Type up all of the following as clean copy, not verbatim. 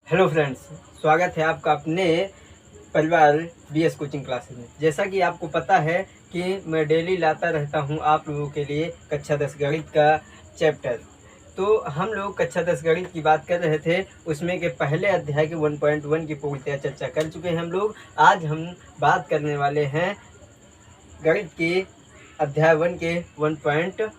Hello friends, स्वागत है आपका अपने परिवार बीएस कोचिंग क्लासेस में। जैसा कि आपको पता है कि मैं डेली लाता रहता हूं आप लोगों के लिए कक्षा 10 गणित का चैप्टर। तो हम लोग कक्षा 10 गणित की बात कर रहे थे, उसमें के पहले अध्याय के 1.1 की पूर्णतया चर्चा कर चुके हैं हम लोग। आज हम बात करने वाले हैं गणित के अध्याय 1 के 1.2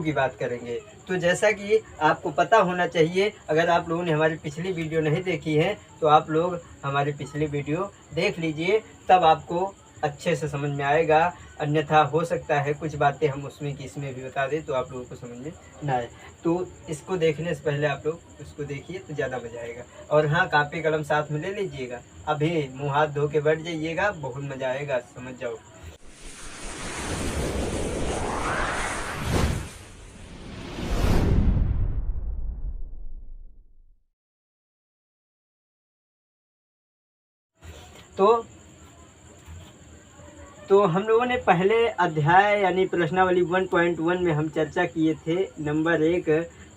की बात करेंगे। तो जैसा कि आपको पता होना चाहिए, अगर आप लोगों ने हमारी पिछली वीडियो नहीं देखी है तो आप लोग हमारी पिछली वीडियो देख लीजिए, तब आपको अच्छे से समझ में आएगा। अन्यथा हो सकता है कुछ बातें हम उसमें की इसमें भी बता दें तो आप लोगों को समझ में ना आए। तो इसको देखने से पहले आप लोग उसको देखिए तो ज़्यादा मज़ा आएगा। और हाँ, कापी कलम साथ में ले लीजिएगा, अभी मुँह हाथ धो के बैठ जाइएगा, बहुत मज़ा आएगा, समझ जाओ। तो हम लोगों ने पहले अध्याय यानी प्रश्नावली 1.1 में हम चर्चा किए थे। नंबर 1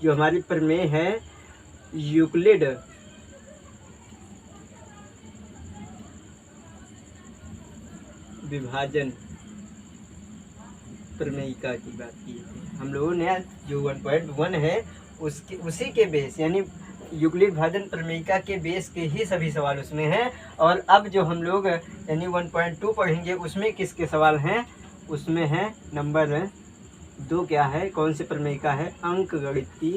जो हमारी प्रमेय है, यूक्लिड विभाजन प्रमेयिका की बात की थी हम लोगों ने। जो 1.1 है उसी के बेस यानी यूक्लिड विभाजन प्रमेयिका के बेस के ही सभी सवाल उसमें हैं। और अब जो हम लोग यानी 1.2 पढ़ेंगे उसमें किसके सवाल हैं, उसमें है नंबर 2 क्या है, कौन सी प्रमेयिका है, अंकगणित की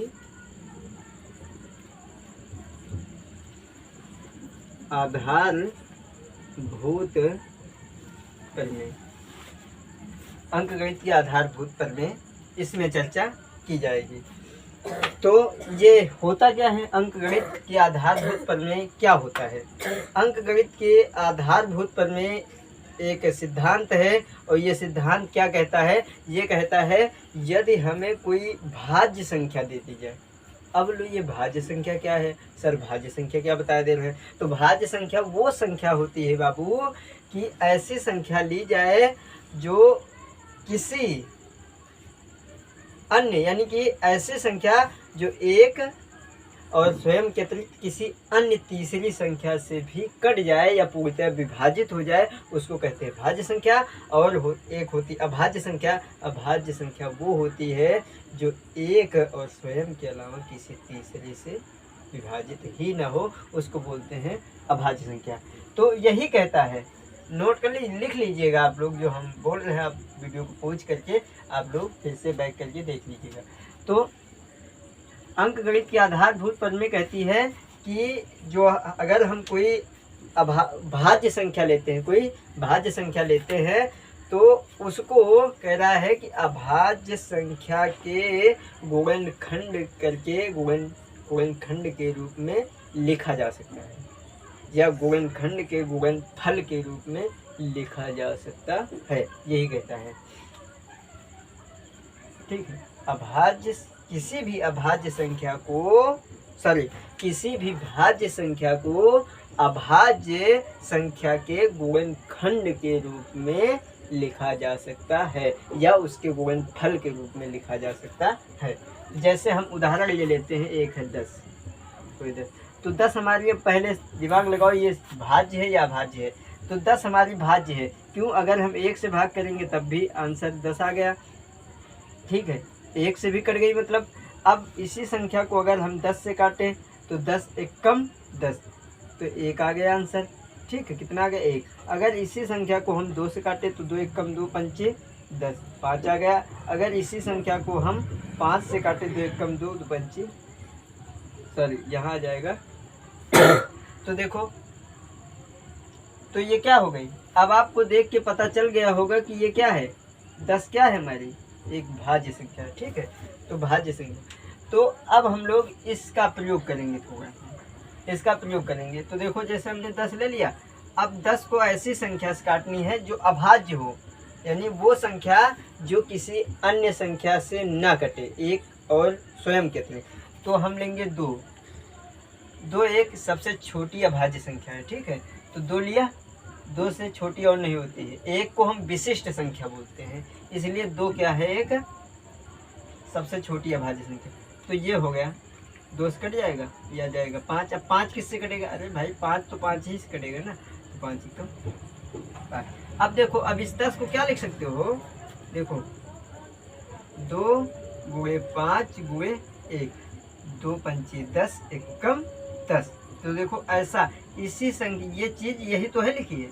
आधारभूत प्रमेय। अंकगणित की आधारभूत प्रमेय, इसमें चर्चा की जाएगी। तो ये होता क्या है, अंकगणित की आधारभूत प्रमेय क्या होता है। अंकगणित के आधारभूत प्रमेय एक सिद्धांत है, और ये सिद्धांत क्या कहता है, ये कहता है यदि हमें कोई भाज्य संख्या दे दी जाए। अब लो, ये भाज्य संख्या क्या है सर, भाज्य संख्या क्या बता दे रहे हैं। तो भाज्य संख्या वो संख्या होती है बाबू कि ऐसी संख्या ली जाए जो किसी अन्य यानी कि ऐसी संख्या जो एक और स्वयं के अतिरिक्त किसी अन्य तीसरी संख्या से भी कट जाए या पूर्णतः विभाजित हो जाए, उसको कहते हैं भाज्य संख्या। और एक होती अभाज्य संख्या। अभाज्य संख्या वो होती है जो एक और स्वयं के अलावा किसी तीसरे से विभाजित ही ना हो, उसको बोलते हैं अभाज्य संख्या। तो यही कहता है, नोट कर लीजिए, लिख लीजिएगा आप लोग जो हम बोल रहे हैं। आप वीडियो को पॉज करके आप लोग फिर से बैक करके देख लीजिएगा। तो अंकगणित की आधारभूत प्रमेय कहती है कि जो अगर हम कोई भाज्य संख्या लेते हैं, कोई भाज्य संख्या लेते हैं, तो उसको कह रहा है कि अभाज्य संख्या के गुणनखंड करके गुणनखंड के रूप में लिखा जा सकता है, या गुणनखंड के गुणनफल के रूप में लिखा जा सकता है, यही कहता है। ठीक है, किसी भी भाज्य संख्या को अभाज्य संख्या के गुणनखंड के रूप में लिखा जा सकता है, या उसके गुणनफल के रूप में लिखा जा सकता है। जैसे हम उदाहरण ले लेते हैं, 1 है 10, कोई 10, तो 10 हमारी, पहले दिमाग लगाओ ये भाज्य है या अभाज्य है। तो 10 हमारी भाज्य है, क्यों, अगर हम 1 से भाग करेंगे तब भी आंसर 10 आ गया। ठीक है, 1 से भी कट गई, मतलब अब इसी संख्या को अगर हम 10 से काटें तो 10 एक कम 10, तो 1 आ गया आंसर। ठीक है, कितना आ गया, 1। अगर इसी संख्या को हम 2 से काटें तो 2 एक कम 2 पंचे 10, 5 आ गया। अगर इसी संख्या को हम 5 से काटें 2 एक कम 2 2 पंचे, सॉरी यहाँ आ जाएगा। तो देखो, तो ये क्या हो गई, अब आपको देख के पता चल गया होगा कि ये क्या है, 10 क्या है हमारी, एक भाज्य संख्या। ठीक है, तो भाज्य संख्या। तो अब हम लोग इसका प्रयोग करेंगे, थोड़ा इसका प्रयोग करेंगे। तो देखो, जैसे हमने 10 ले लिया, अब 10 को ऐसी संख्या से काटनी है जो अभाज्य हो, यानी वो संख्या जो किसी अन्य संख्या से ना कटे, एक और स्वयं के अतिरिक्त। तो हम लेंगे 2 एक सबसे छोटी अभाज्य संख्या है। ठीक है, तो 2 लिया, 2 से छोटी और नहीं होती है। 1 को हम विशिष्ट संख्या बोलते हैं, इसलिए 2 क्या है, एक सबसे छोटी अभाज्य संख्या। तो ये हो गया 2 से कट जाएगा, या जाएगा 5। अब 5 किससे कटेगा? अरे भाई 5 तो 5 ही से कटेगा ना, तो 5 ही तो 5। अब देखो, अब इस 10 को क्या लिख सकते हो? देखो 2 गुणे 5 गुणे 1, 2 पंचे 10, 1 कम 10। तो देखो ऐसा, इसी संख्या, ये चीज यही तो है लिखी है,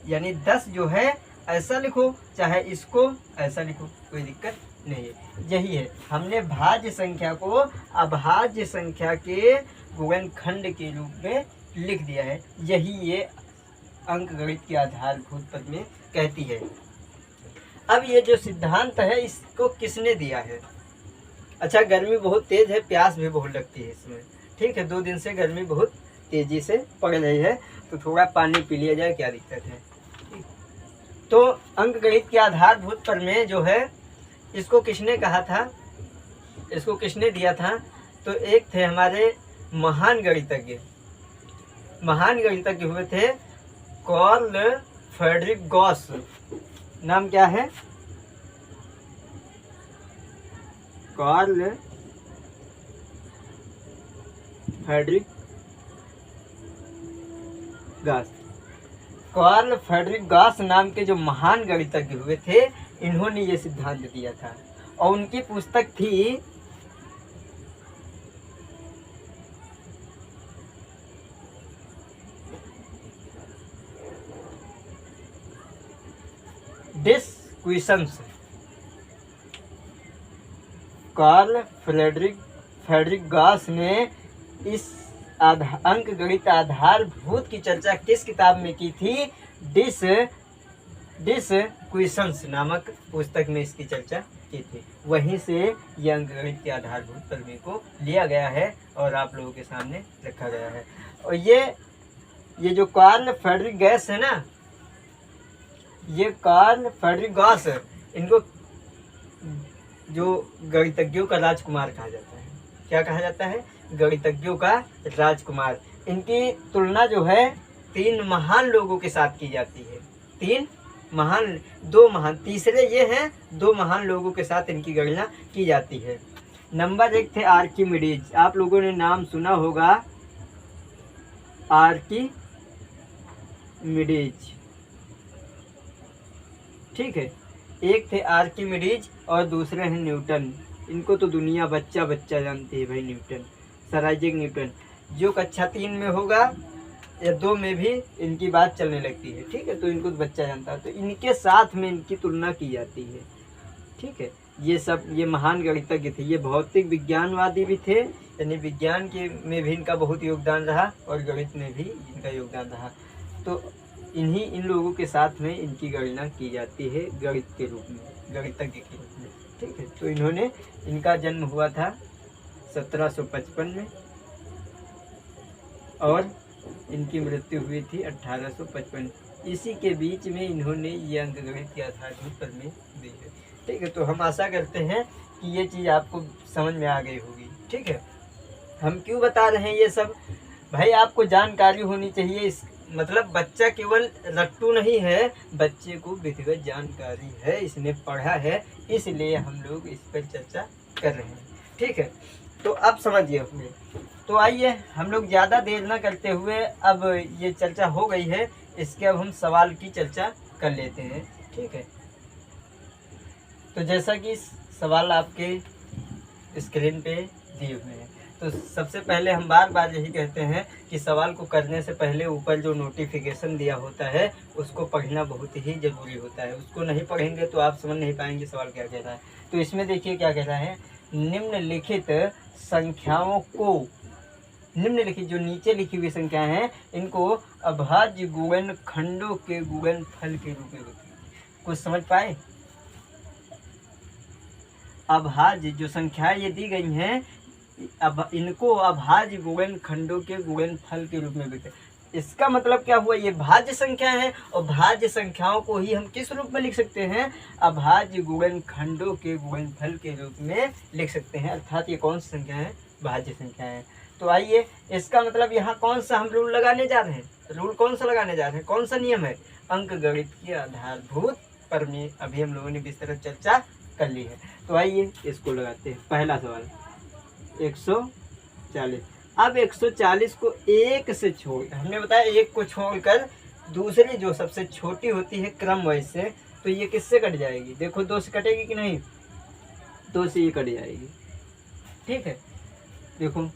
यानी 10 जो है ऐसा लिखो, चाहे इसको ऐसा लिखो, कोई दिक्कत नहीं है। यही है, हमने भाज्य संख्या को अभाज्य संख्या के गुणनखंड के रूप में लिख दिया है। यही ये अंकगणित के आधारभूत पद में कहती है। अब ये जो सिद्धांत है इसको किसने दिया है? अच्छा, गर्मी बहुत तेज है, प्यास भी बहुत लगती है इसमें, ठीक है, 2 दिन से गर्मी बहुत तेजी से पड़ रही है, तो थोड़ा पानी पी लिया जाए, क्या दिक्कत है। तो अंकगणित के आधारभूत पर में जो है, इसको किसने कहा था, इसको किसने दिया था? तो एक थे हमारे महान गणितज्ञ, महान गणितज्ञ हुए थे कार्ल फ्रेडरिक गॉस। नाम क्या है? Karl Frederick Gauss. Karl Frederick Gauss नाम के जो महान गणितज्ञ हुए थे, इन्होंने ये सिद्धांत दिया था, और उनकी पुस्तक थी डिस्क्विशंस। कार्ल फ्रेडरिक गॉस ने इस अंकगणित आधारभूत की चर्चा किस किताब में की थी? डिस्क्विशंस नामक पुस्तक में इसकी चर्चा की थी। वहीं से यह अंकगणित के आधारभूत प्रमेय को लिया गया है और आप लोगों के सामने रखा गया है। और ये जो कार्ल फ्रेडरिक गॉस है ना, ये कार्ल फ्रेडरिक गॉस, इनको जो गणितज्ञों का राजकुमार कहा जाता है। क्या कहा जाता है? गणितज्ञों का राजकुमार। इनकी तुलना जो है 3 महान लोगों के साथ की जाती है। 3 महान, 2 महान, तीसरे ये हैं, 2 महान लोगों के साथ इनकी गणना की जाती है। नंबर 1 थे आर्किमिडीज। आप लोगों ने नाम सुना होगा, आर्किमिडीज, ठीक है। एक थे आर्किमिडीज और दूसरे हैं न्यूटन। इनको तो दुनिया बच्चा जानती है भाई, न्यूटन, सर आइजैक न्यूटन। जो कक्षा 3 में होगा या 2 में भी इनकी बात चलने लगती है, ठीक है, तो इनको तो बच्चा जानता है, तो इनके साथ में इनकी तुलना की जाती है, ठीक है। ये महान गणितज्ञ थे। ये भौतिक विज्ञानवादी भी थे, यानी विज्ञान के में भी इनका बहुत योगदान रहा और गणित में भी इनका योगदान रहा। तो इन लोगों के साथ में इनकी गणना की जाती है गणित के रूप में, गणितज्ञ के रूप में, ठीक है। तो इनका जन्म हुआ था 1755 में और इनकी मृत्यु हुई थी 1855। इसी के बीच में इन्होंने ये अंकगणित के आधारभूत प्रमेय दी है, ठीक है। तो हम आशा करते हैं कि ये चीज़ आपको समझ में आ गई होगी, ठीक है। हम क्यों बता रहे हैं ये सब? भाई आपको जानकारी होनी चाहिए। इस मतलब बच्चा केवल रट्टू नहीं है, बच्चे को विधिवत जानकारी है, इसने पढ़ा है, इसलिए हम लोग इस पर चर्चा कर रहे हैं, ठीक है। तो अब समझिए हमें। तो आइए हम लोग ज़्यादा देर न करते हुए, अब ये चर्चा हो गई है, इसके अब हम सवाल की चर्चा कर लेते हैं, ठीक है। तो जैसा कि सवाल आपके स्क्रीन पे दिए हुए हैं, तो सबसे पहले हम बार बार यही कहते हैं कि सवाल को करने से पहले ऊपर जो नोटिफिकेशन दिया होता है उसको पढ़ना बहुत ही ज़रूरी होता है। उसको नहीं पढ़ेंगे तो आप समझ नहीं पाएंगे सवाल क्या कह रहा है। तो इसमें देखिए क्या कह रहा है, निम्नलिखित संख्याओं को, निम्नलिखित जो नीचे लिखी हुई संख्याएं हैं, इनको अभाज्य गुणनखंडों के गुणनफल के रूप में कुछ समझ पाए? अभाज्य जो संख्याएं ये दी गई हैं, अब इनको अभाज्य गुणनखंडों के गुणनफल के रूप में लिखते हैं। इसका मतलब क्या हुआ? ये भाज्य संख्या है और भाज्य संख्याओं को ही हम किस रूप में लिख सकते हैं? अभाज्य गुणनखंडों के गुणनफल के रूप में लिख सकते हैं। अर्थात ये कौन सी संख्या है? भाज्य संख्या है। तो आइए, इसका मतलब यहाँ कौन सा हम रूल लगाने जा रहे हैं? रूल कौन सा लगाने जा रहे हैं? कौन सा नियम है? अंकगणित के आधारभूत प्रमेय अभी हम लोगों ने विस्तृत चर्चा कर ली है। तो आइए इसको लगाते हैं। पहला सवाल, 100 40। अब 140 को एक से छोड़, हमने बताया एक को छोड़कर दूसरी जो सबसे छोटी होती है क्रम वाइज से, तो ये किससे कट जाएगी? देखो 2 से कटेगी कि नहीं? 2 से ये कट जाएगी। ठीक है, देखो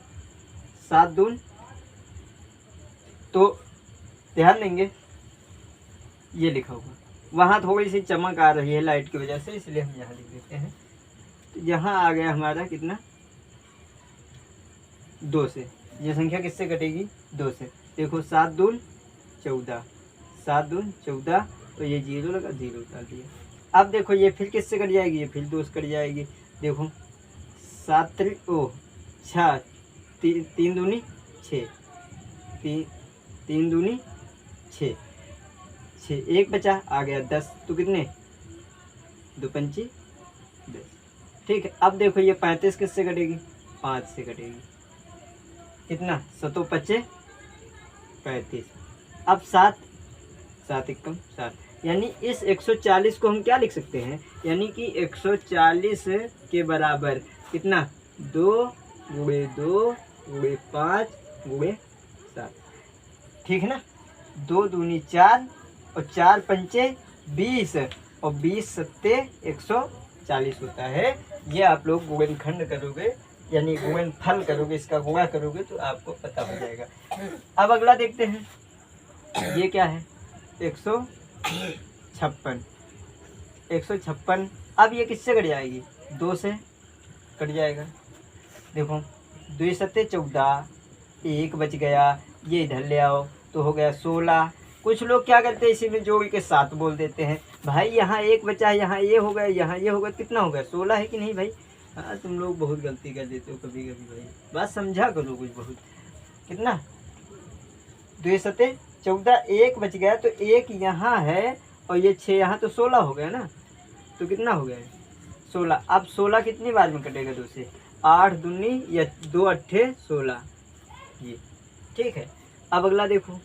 7 दून, तो ध्यान देंगे ये लिखा हुआ, वहाँ थोड़ी सी चमक आ रही है लाइट की वजह से, इसलिए हम यहाँ लिख देते हैं। तो यहाँ आ गया हमारा कितना? 2 से। ये संख्या किससे कटेगी? 2 से। देखो 7 दून 14, 7 दून 14, तो ये 0 लगा, 0 उतार दिया। अब देखो ये फिर किससे कट जाएगी? ये फिर 2 से कट जाएगी। देखो 7 6, 3 दूनी 6, 3 दूनी 6, 6 एक बचा, आ गया 10, तो कितने? 2 पंची 10। ठीक है, अब देखो ये 35 किससे कटेगी? 5 से कटेगी। कितना? 7 पच्चे 35। अब 7, 7 एकम 7, यानी इस 140 को हम क्या लिख सकते हैं? यानी कि 140 के बराबर कितना? 2 गुणे 2 गुणे 5 गुणे 7। ठीक है ना? 2 दूनी 4 और 4 पंचे 20 और 20 सत्ते 140 होता है। ये आप लोग गुणनखंड करोगे, यानी गुणनफल करोगे, इसका गुणा करोगे तो आपको पता हो जाएगा। अब अगला देखते हैं, ये क्या है? 156। 156, अब ये किससे कट जाएगी? 2 से कट जाएगा। देखो 2 सत्ते 14, 1 बच गया, ये इधर ले आओ तो हो गया 16। कुछ लोग क्या करते हैं, इसी में जोड़ के 7 बोल देते हैं। भाई यहाँ 1 बचा है, यहाँ ये हो गया, यहाँ ये हो गया, कितना हो गया? 16 है कि नहीं भाई? हाँ, तुम लोग बहुत गलती कर देते हो कभी कभी भाई, बात समझा करो कुछ बहुत। कितना? 2 सत्ते 14, 1 बच गया, तो 1 यहाँ है और ये 6 यहाँ, तो 16 हो गया ना। तो कितना हो गया? 16। अब 16 कितनी बार में कटेगा? 2 से। 8 दूनी या 2 अट्ठे 16, ये। ठीक है, अब अगला देखो,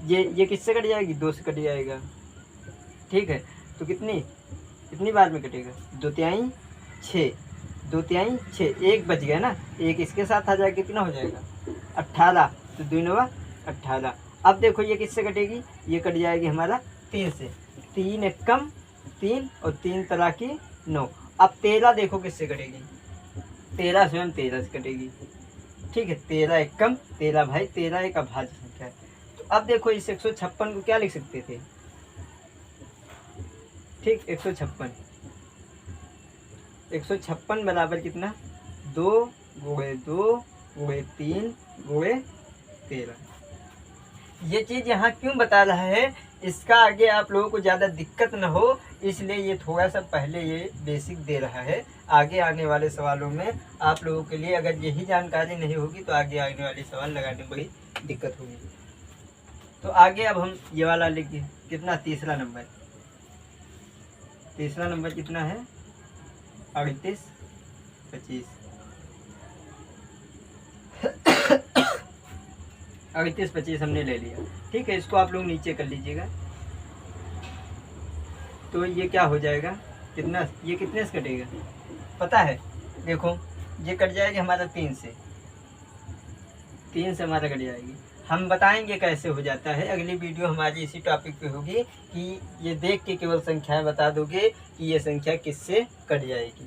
ये किससे कट जाएगी? 2 से कट जाएगा। ठीक है, तो कितनी बार में कटेगा? 2 तिहाई 6, 2 तिहाई 6, 1 बच गया ना, 1 इसके साथ आ जाएगा, कितना हो जाएगा? 18, तो 2 नवा 18। अब देखो ये किससे कटेगी? ये कट जाएगी हमारा 3 से। 3 एकम 3 और 3 तरह की 9। अब 13 देखो किससे कटेगी? 13 स्वयं 13 से कटेगी। ठीक है, 13 एकम 13, भाई 13 एक अभाज्य संख्या है। तो अब देखो इस 156 को क्या लिख सकते थे? ठीक, 156 बराबर कितना? 2 गुणे 2 गुणे 3 गुणे 13। ये चीज़ यहाँ क्यों बता रहा है, इसका आगे आप लोगों को ज़्यादा दिक्कत न हो, इसलिए ये थोड़ा सा पहले ये बेसिक दे रहा है। आगे आने वाले सवालों में आप लोगों के लिए अगर यही जानकारी नहीं होगी तो आगे आने वाले सवाल लगाने में बड़ी दिक्कत होगी। तो आगे अब हम ये वाला लिखिए, कितना? तीसरा नंबर। तीसरा नंबर कितना है? 38 25। 38 25 हमने ले लिया। ठीक है, इसको आप लोग नीचे कर लीजिएगा। तो ये क्या हो जाएगा? कितना? ये कितने से कटेगा पता है? देखो ये कट जाएगी हमारा 3 से, 3 से हमारा कट जाएगी। हम बताएंगे कैसे हो जाता है, अगली वीडियो हमारी इसी टॉपिक पे होगी कि ये देख के केवल संख्याएं बता दोगे कि ये संख्या किससे कट जाएगी।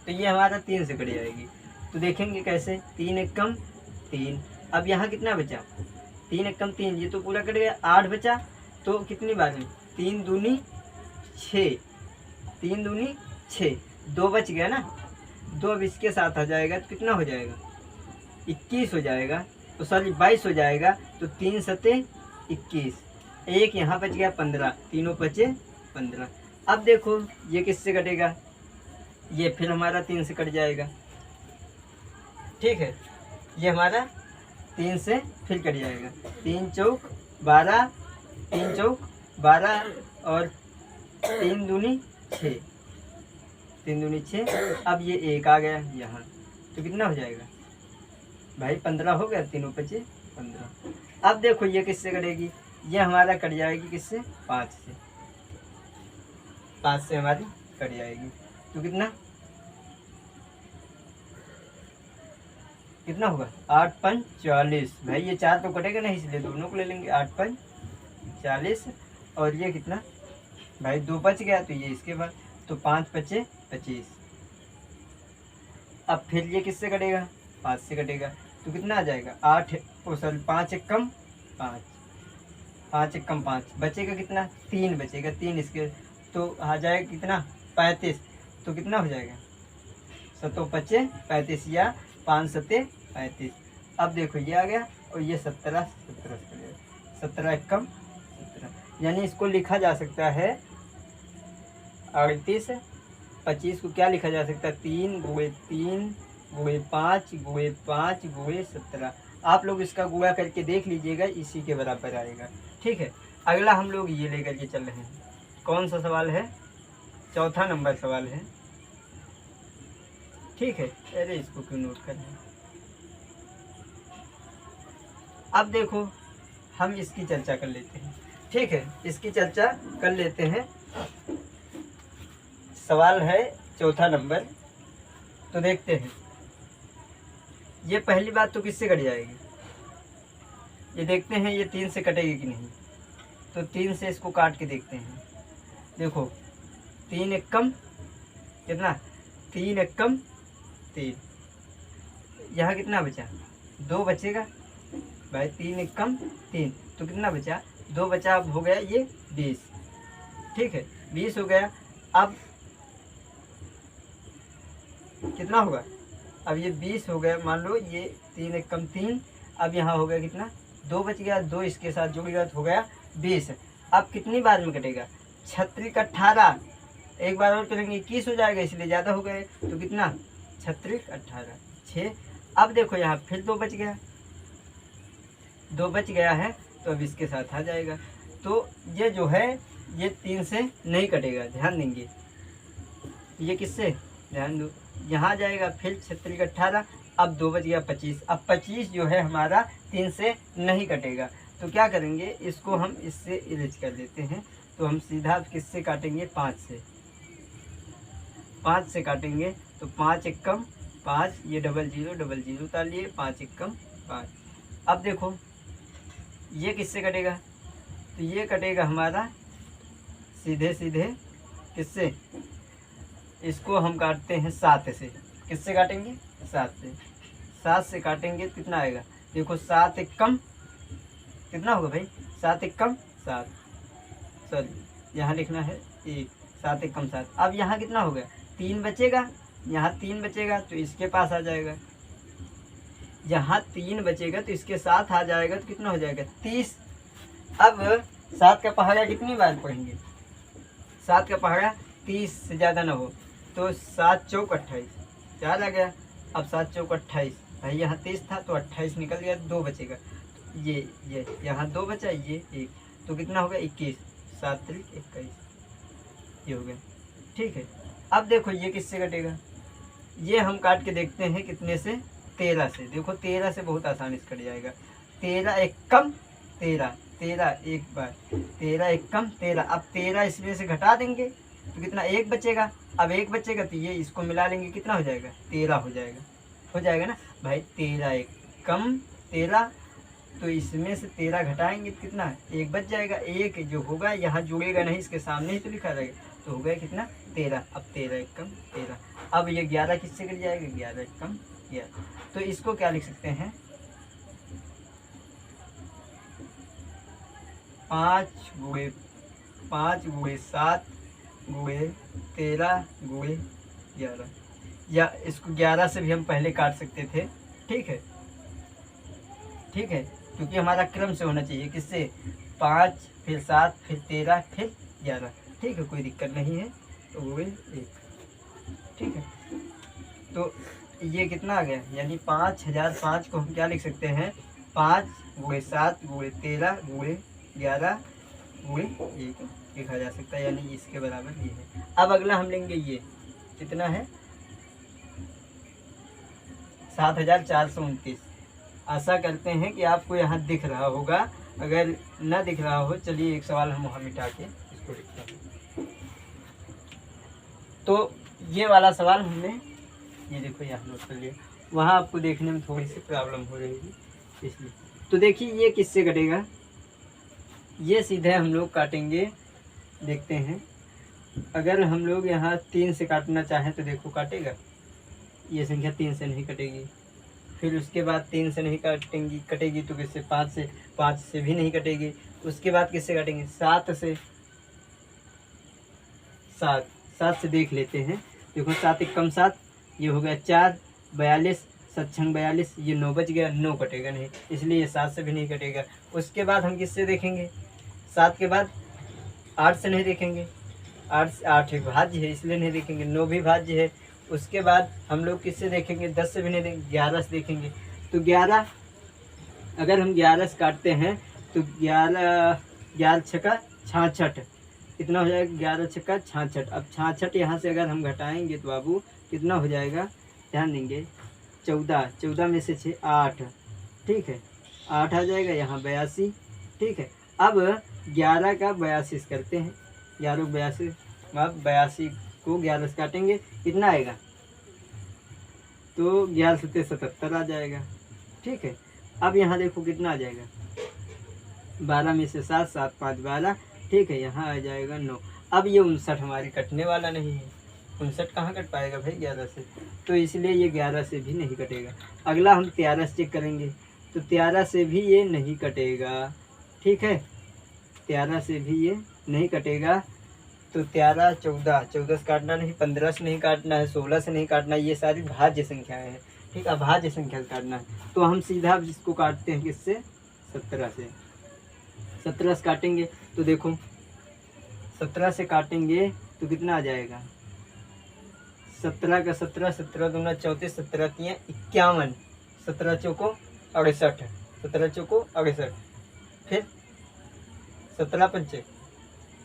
तो ये हमारा 3 से कट जाएगी, तो देखेंगे कैसे। 3 एकम 3, अब यहाँ कितना बचा? 3 एकम 3, ये तो पूरा कट गया। 8 बचा, तो कितनी बार में? 3 दूनी 6, 3 दूनी 6, 2 बच गया ना, 2 अब इसके साथ आ जाएगा, तो कितना हो जाएगा? 21 हो जाएगा, तो सॉरी 22 हो जाएगा। तो 3 सत्ते 21, 1 यहाँ बच गया 15, तीनों बचे 15। अब देखो ये किससे कटेगा? ये फिर हमारा 3 से कट जाएगा। ठीक है, ये हमारा 3 से फिर कट जाएगा। 3 चौक 12, 3 चौक 12 और 3 दूनी 6, 3 दूनी 6। अब ये 1 आ गया यहाँ, तो कितना हो जाएगा भाई? 15 हो गया, तीनों बचे 15। अब देखो ये किससे कटेगी? ये हमारा कट जाएगी किससे? 5 से। 5 से हमारी कट जाएगी, तो कितना? कितना होगा 8 5 40। भाई ये 4 तो कटेगा नहीं, इसलिए दोनों को ले लेंगे। 8 5 40 और ये कितना भाई 2 बच गया, तो ये इसके बाद, तो 5 बचे 25। अब फिर ये किससे कटेगा 5 से कटेगा, तो कितना आ जाएगा 8 सॉरी 5 एक कम 5, 5 एक कम 5 बचेगा कितना 3 बचेगा, 3 इसके, तो आ जाएगा कितना 35। तो कितना हो जाएगा 7 पचे 35 या 5 सत्ते 35। अब देखो ये आ गया और ये 17 17 एक कम 17, यानी इसको लिखा जा सकता है 38 25 को क्या लिखा जा सकता है 3 गुणे 3 गुणे 5 गुणे 5 गुणे 17। आप लोग इसका गुणा करके देख लीजिएगा, इसी के बराबर आएगा। ठीक है, अगला हम लोग ये लेकर के चल रहे हैं। कौन सा सवाल है, चौथा नंबर सवाल है। ठीक है, अरे इसको क्यों नोट कर रहे हैं। अब देखो हम इसकी चर्चा कर लेते हैं। ठीक है, इसकी चर्चा कर लेते हैं। सवाल है चौथा नंबर, तो देखते हैं। ये पहली बात तो किससे कट जाएगी, ये देखते हैं ये 3 से कटेगी कि नहीं। तो 3 से इसको काट के देखते हैं। देखो 3 एक कम कितना 3 एक कम 3, यहाँ कितना बचा 2 बचेगा भाई। 3 एक कम 3, तो कितना बचा 2 बचा। अब हो गया ये 20। ठीक है, 20 हो गया। अब कितना होगा, अब ये 20 हो गया। मान लो ये 3 एक कम 3, अब यहाँ हो गया कितना 2 बच गया, 2 इसके साथ जुड़ेगा तो हो गया 20। अब कितनी बार में कटेगा 36 18, एक बार और करेंगे 21 हो जाएगा, इसलिए ज़्यादा हो गए। तो कितना 36 18 6। अब देखो यहाँ फिर 2 बच गया, 2 बच गया है, तो अब इसके साथ आ जाएगा। तो ये जो है ये 3 से नहीं कटेगा, ध्यान देंगे। ये किससे, ध्यान दो, यहाँ जाएगा फिर 36 18, अब 2 बच गया 25। अब 25 जो है हमारा 3 से नहीं कटेगा, तो क्या करेंगे इसको हम इससे इरेज कर देते हैं। तो हम सीधा किससे काटेंगे 5 से, 5 से काटेंगे। तो 5 एक कम 5, ये 00 उतार लिए, 5 एक कम 5। अब देखो ये किससे कटेगा, तो ये कटेगा हमारा सीधे सीधे किससे, इसको हम काटते हैं 7 से। किससे काटेंगे 7 से, 7 से काटेंगे तो कितना आएगा। देखो 7 एक कम कितना होगा भाई, 7 एक कम 7, सॉरी यहाँ लिखना है 1, 7 एक कम 7। अब यहाँ कितना हो गया 3 बचेगा, यहाँ 3 बचेगा तो इसके पास आ जाएगा। यहाँ 3 बचेगा तो इसके साथ आ जाएगा, तो कितना हो जाएगा 30। अब 7 का पहाड़ा कितनी बार पढ़ेंगे, 7 का पहाड़ा 30 से ज़्यादा ना हो, तो 7 चौक 28, 4 आ गया। अब 7 चौक 28, भाई यहाँ 30 था तो 28 निकल गया, 2 बचेगा। ये यहाँ 2 बचा, ये 1, तो कितना हो गया 21, 7 3 21, ये हो गया। ठीक है, अब देखो ये किससे कटेगा, ये हम काट के देखते हैं कितने से 13 से। देखो 13 से बहुत आसानी से कट जाएगा। 13 एक कम 13, 13 एक बार, 13 एक कम 13। अब 13 इसमें से घटा देंगे तो कितना 1 बचेगा। अब 1 बचेगा तो ये इसको मिला लेंगे, कितना हो जाएगा 13 हो जाएगा ना भाई। 13 एक कम 13, तो इसमें से 13 घटाएंगे तो कितना 1 बच जाएगा। 1 जो होगा यहाँ जुड़ेगा नहीं, इसके सामने ही तो लिखा रहेगा, तो हो गया कितना 13। अब 13 एक कम 13। अब ये 11 किससे कट जाएगा, 11 एक कम 11। तो इसको क्या लिख सकते हैं 5 गुणे 7 गुणे 13 गुणे 11, या इसको 11 से भी हम पहले काट सकते थे। ठीक है, क्योंकि हमारा क्रम से होना चाहिए, किससे 5 फिर 7 फिर 13 फिर 11। ठीक है, कोई दिक्कत नहीं है। तो वो 1, ठीक है। तो ये कितना आ गया, यानी 5005 को हम क्या लिख सकते हैं 5 गुणे 7 गुणे 13 गुणे 11 गुणे 1 लिखा जा सकता है, यानी इसके बराबर ये है। अब अगला हम लेंगे, ये कितना है 7429। आशा करते हैं कि आपको यहाँ दिख रहा होगा, अगर न दिख रहा हो चलिए एक सवाल हम वहाँ मिटा के इसको लिखते हैं। तो ये वाला सवाल हमने, ये देखो यहाँ नोट कर लिया। वहाँ आपको देखने में थोड़ी सी प्रॉब्लम हो रहेगी इसलिए। तो देखिए ये किससे कटेगा, ये सीधे हम लोग काटेंगे। देखते हैं अगर हम लोग यहाँ 3 से काटना चाहें तो देखो काटेगा, ये संख्या 3 से नहीं कटेगी। फिर उसके बाद 3 से नहीं कटेगी तो किससे, 5 से भी नहीं कटेगी। उसके बाद किससे काटेंगे, 7 से। 7 से देख लेते हैं। देखो 7 एकम 7, ये हो गया 4, 42, 7 42, ये 9 बच गया, 9 कटेगा नहीं, इसलिए ये 7 से भी नहीं कटेगा। उसके बाद हम किससे देखेंगे, 7 के बाद 8 से नहीं देखेंगे, 8 एक भाज्य है इसलिए नहीं देखेंगे, 9 भी भाज्य है। उसके बाद हम लोग किससे देखेंगे, 10 से भी नहीं देखेंगे, 11 से देखेंगे। तो 11, अगर हम 11 से काटते हैं तो 11 छक्का 66, कितना हो जाएगा, 11 छक्का 66। अब 66 यहाँ से अगर हम घटाएंगे तो बाबू कितना हो जाएगा, ध्यान देंगे, 14 में से 6 8, ठीक है, 8 आ जाएगा, यहाँ 82, ठीक है। अब 11 का 82 करते हैं, 11 को 82, अब 82 को 11 से काटेंगे, कितना आएगा, तो 11 सत्ते 77 आ जाएगा, ठीक है। अब यहाँ देखो कितना आ जाएगा, 12 में से 7, 7 5 12, ठीक है, यहाँ आ जाएगा 9। अब ये 59 हमारी कटने वाला नहीं है, 59 कहाँ कट पाएगा भाई 11 से, तो इसलिए ये 11 से भी नहीं कटेगा। अगला हम 13 से चेक करेंगे, तो 13 से भी ये नहीं कटेगा, ठीक है, 13 से भी ये नहीं कटेगा। तो 13, 14 से काटना नहीं, 15 से नहीं काटना है, 16 से नहीं काटना है, ये सारी भाज्य संख्याएं हैं, ठीक, अभाज्य संख्या से काटना है। तो हम सीधा इसको काटते हैं किससे, 17 से। 17 से काटेंगे तो देखो 17 से काटेंगे तो कितना आ जाएगा, 17 का 17, 17 दूना 34, 17 तियाँ 51, 17 चौको 68, 17 चौको 68, फिर 17 पंचे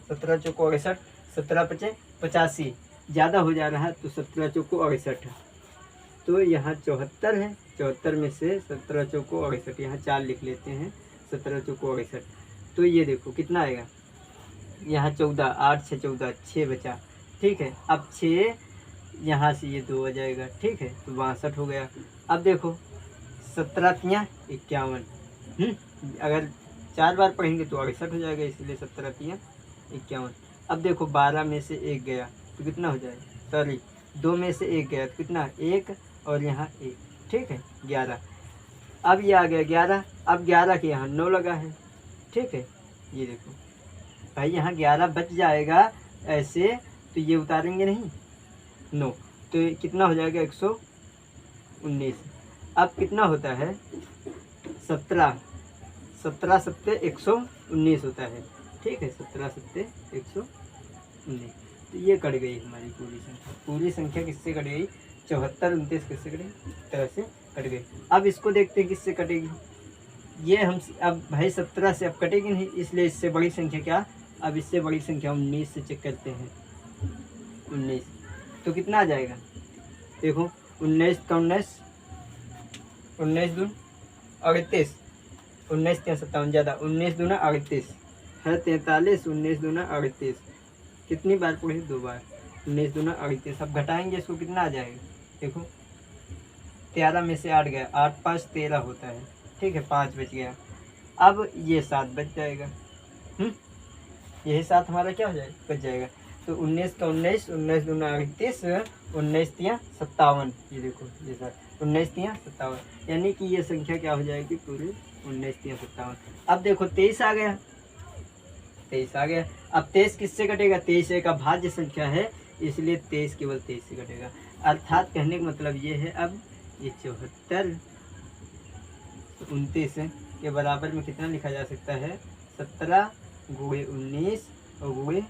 17 चौको 68, 17 पचे 85, ज़्यादा हो जा रहा है तो 17 चौको 68, तो यहाँ 74 है, 74 में से 17 चौको 68, यहाँ 4 लिख लेते हैं, 17 चौको 68, तो ये देखो कितना आएगा, यहाँ 14, 8 6 14, 6 बचा, ठीक है। अब 6 यहाँ से ये 2 आ जाएगा, ठीक है, तो 62 हो गया। अब देखो 17 तियाँ 51, अगर 4 बार पढ़ेंगे तो 68 हो जाएगा, इसलिए 17 तियाँ 51। अब देखो 12 में से 1 गया तो कितना हो जाएगा, सॉरी 2 में से 1 गया तो कितना, 1 और यहाँ 1, ठीक है, 11। अब ये आ गया 11, अब 11 के यहाँ 9 लगा है, ठीक है, ये देखो भाई यहाँ 11 बच जाएगा ऐसे, तो ये उतारेंगे नहीं 9, तो ये कितना हो जाएगा 119। अब कितना होता है 17 सत्ते 119 होता है, ठीक है, 17 सत्ते 119। तो ये कट गई हमारी पूरी संख्या किससे कट गई, 74 29 किससे कटेगी, इस तरह से कट गई। अब इसको देखते हैं किससे कटेगी, ये हम अब भाई 17 से अब कटेगी नहीं, इसलिए इससे बड़ी संख्या क्या, अब इससे बड़ी संख्या 19 से चेक करते हैं, 19 तो कितना आ जाएगा, देखो 19 का 19 दून 38, 19 3 57 ज़्यादा, 19 दूना 38 है 43, 19 दूना 38, कितनी बार पढ़ी, 2 बार, 19 दूना 38। अब घटाएंगे इसको कितना आ जाएगा, देखो 13 में से 8 गया, 8 5 13 होता है, ठीक है, 5 बच गया। अब ये 7 बच जाएगा, यही 7 हमारा क्या हो जाएगा, बच जाएगा। तो 19 का 19, 19 दूना 38, 19 तियाँ 57, ये देखो ये 19 तियाँ 57, यानी कि ये संख्या क्या हो जाएगी पूरी 19 तियाँ 57। अब देखो 23 आ गया, 23 आ गया। अब 23 किससे कटेगा, 23 एक अभाज्य संख्या है, इसलिए 23 केवल 23 से कटेगा। अर्थात कहने का मतलब ये है, अब ये 74 29 के बराबर में कितना लिखा जा सकता है, 17 गुणे 19 और गुणे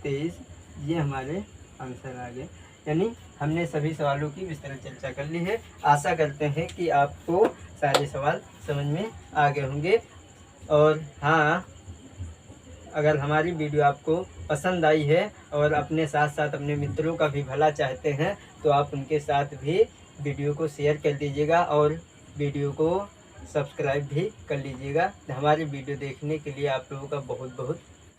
23, ये हमारे आंसर आ गए। यानी हमने सभी सवालों की विस्तृत चर्चा कर ली है। आशा करते हैं कि आपको सारे सवाल समझ में आ गए होंगे। और हाँ, अगर हमारी वीडियो आपको पसंद आई है और अपने साथ साथ अपने मित्रों का भी भला चाहते हैं, तो आप उनके साथ भी वीडियो को शेयर कर दीजिएगा और वीडियो को सब्सक्राइब भी कर लीजिएगा। हमारी वीडियो देखने के लिए आप लोगों का बहुत बहुत